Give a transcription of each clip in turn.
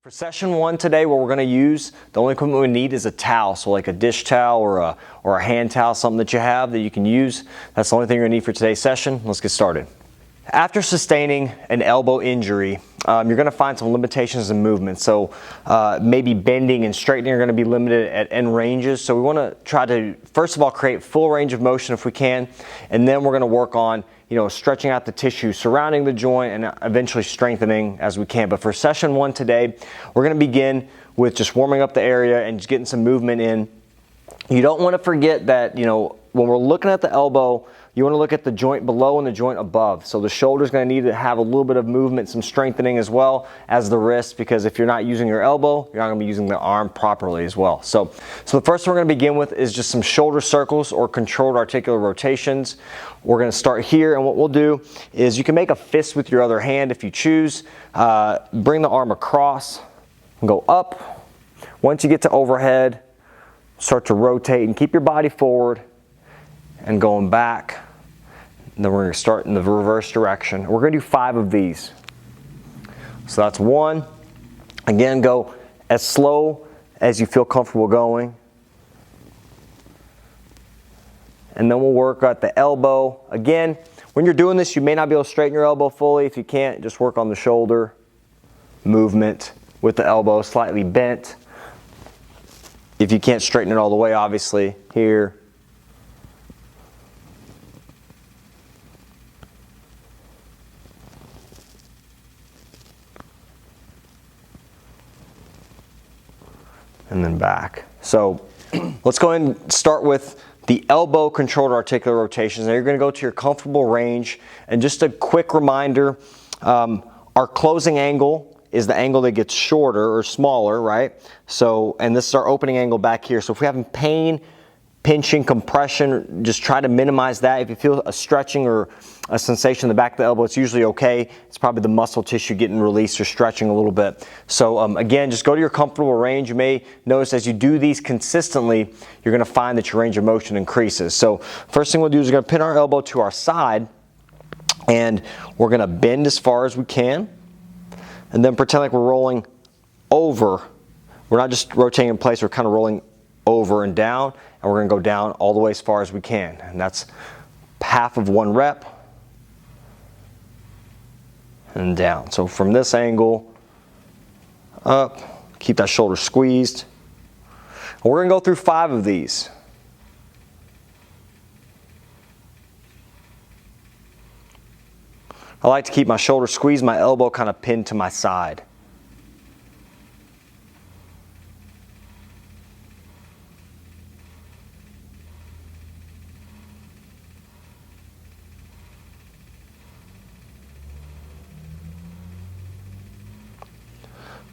For session one today, what we're going to use, the only equipment we need is a towel. So like a dish towel or a hand towel, something that you have that you can use. That's the only thing you're going to need for today's session. Let's get started. After sustaining an elbow injury, you're going to find some limitations in movement. So maybe bending and straightening are going to be limited at end ranges. So we want to try to, first of all, create full range of motion if we can. And then we're going to work on stretching out the tissue surrounding the joint and eventually strengthening as we can. But for session one today, we're going to begin with just warming up the area and just getting some movement in. You don't want to forget that, when we're looking at the elbow, you want to look at the joint below and the joint above. So the shoulder's going to need to have a little bit of movement, some strengthening as well as the wrist, because if you're not using your elbow, you're not going to be using the arm properly as well. So the first one we're going to begin with is just some shoulder circles or controlled articular rotations. We're going to start here, and what we'll do is you can make a fist with your other hand if you choose. Bring the arm across and go up. Once you get to overhead, start to rotate and keep your body forward and going back. And then we're going to start in the reverse direction. We're going to do 5 of these. So that's 1. Again, go as slow as you feel comfortable going. And then we'll work at the elbow. Again, when you're doing this, you may not be able to straighten your elbow fully. If you can't, just work on the shoulder movement with the elbow slightly bent. If you can't straighten it all the way, obviously, here. And then back. So let's go ahead and start with the elbow controlled articular rotations. Now you're going to go to your comfortable range. And just a quick reminder, our closing angle is the angle that gets shorter or smaller, right? So, and this is our opening angle back here. So if we're having pain, pinching, compression, just try to minimize that. If you feel a stretching or a sensation in the back of the elbow, it's usually okay. It's probably the muscle tissue getting released or stretching a little bit. So again, just go to your comfortable range. You may notice as you do these consistently, you're going to find that your range of motion increases. So first thing we'll do is we're going to pin our elbow to our side, and we're going to bend as far as we can, and then pretend like we're rolling over. We're not just rotating in place, we're kind of rolling over and down, and we're going to go down all the way as far as we can. And that's half of 1 rep and down. So from this angle up, keep that shoulder squeezed. And we're going to go through 5 of these. I like to keep my shoulder squeezed, my elbow kind of pinned to my side.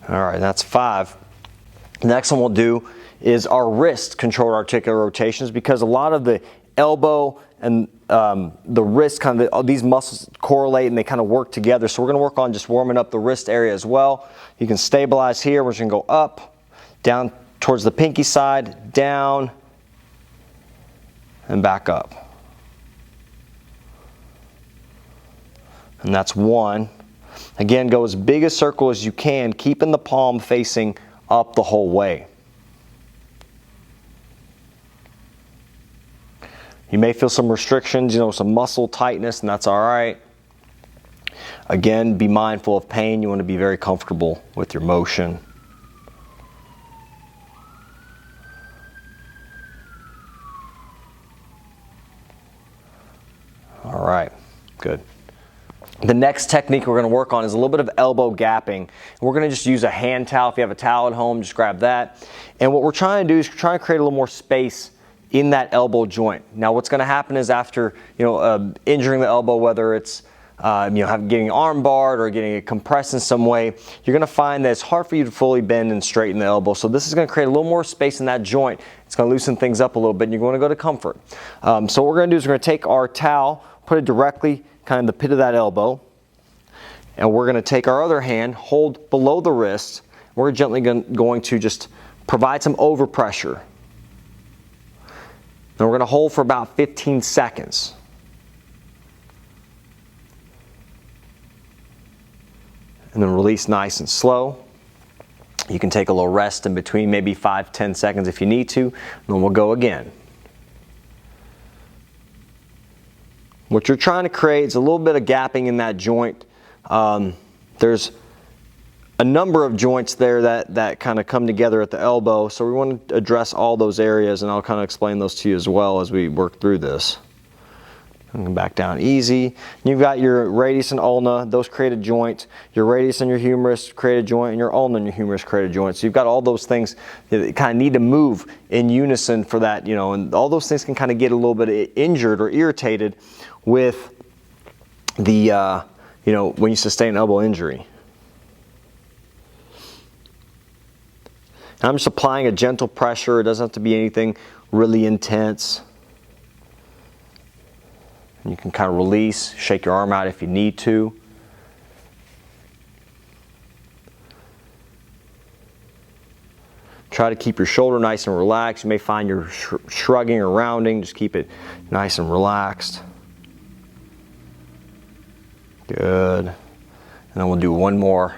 All right, that's 5. The next one we'll do is our wrist controlled articular rotations, because a lot of the elbow and the wrist, these muscles correlate and they kind of work together. So we're going to work on just warming up the wrist area as well. You can stabilize here. We're just going to go up, down towards the pinky side, down, and back up. And that's 1. Again, go as big a circle as you can, keeping the palm facing up the whole way. You may feel some restrictions, some muscle tightness, and that's all right. Again, be mindful of pain. You want to be very comfortable with your motion. All right, good. The next technique we're going to work on is a little bit of elbow gapping. We're going to just use a hand towel. If you have a towel at home, just grab that. And what we're trying to do is try to create a little more space in that elbow joint. Now what's going to happen is after injuring the elbow, whether it's getting arm barred or getting it compressed in some way, you're going to find that it's hard for you to fully bend and straighten the elbow. So this is going to create a little more space in that joint. It's going to loosen things up a little bit, and you're going to go to comfort. So what we're going to do is we're going to take our towel, put it directly kind of the pit of that elbow, and we're going to take our other hand, hold below the wrist. We're gently going to just provide some overpressure. And we're going to hold for about 15 seconds. And then release nice and slow. You can take a little rest in between, maybe 5-10 seconds if you need to, and then we'll go again. What you're trying to create is a little bit of gapping in that joint. There's a number of joints there that kind of come together at the elbow, so we want to address all those areas, and I'll kind of explain those to you as well as we work through this. And back down easy. You've got your radius and ulna, those create a joint. Your radius and your humerus create a joint, and your ulna and your humerus create a joint. So you've got all those things that kind of need to move in unison for that, and all those things can kind of get a little bit injured or irritated with the, when you sustain an elbow injury. I'm just applying a gentle pressure. It doesn't have to be anything really intense. You can kind of release, shake your arm out if you need to. Try to keep your shoulder nice and relaxed. You may find you're shrugging or rounding. Just keep it nice and relaxed. Good. And then we'll do one more.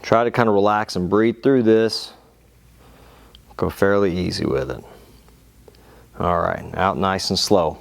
Try to kind of relax and breathe through this. Go fairly easy with it. All right, out nice and slow.